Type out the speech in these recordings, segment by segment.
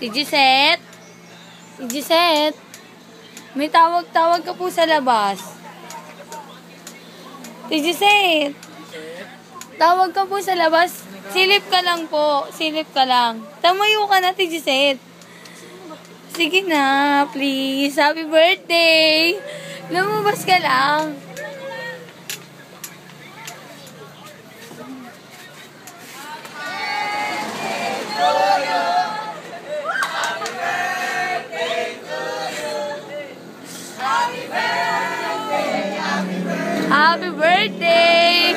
Tijiset? Tijiset? May tawag-tawag ka po sa labas. Tijiset? Tawag ka po sa labas. Silip ka lang po. Silip ka lang. Tamayo ka na, Tijiset. Sige na, please. Happy birthday! Lumabas ka lang. Happy birthday!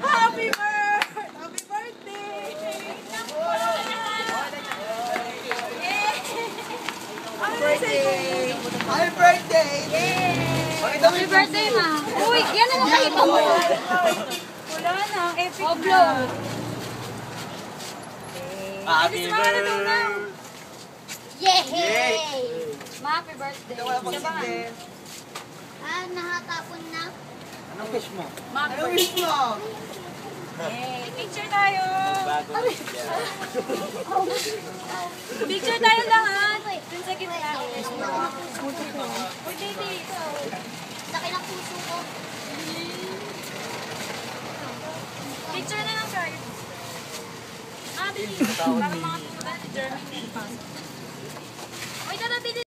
Happy birthday! Happy birthday! Happy birthday, ma. Uy, yan na lang kayo mo. Wala na, epic Oblo. Happy birthday! Yay! Ma, happy birthday. Nakatapon na. Anong wish mo? Anong wish mo? Yay! Picture tayo! Picture tayo lahat! Dun sa gitna. Uy, baby! Laki ng puso ko. Picture na lang tayo. Ah, baby! Para mga tuta ni Jeremy. Uy, tatapili!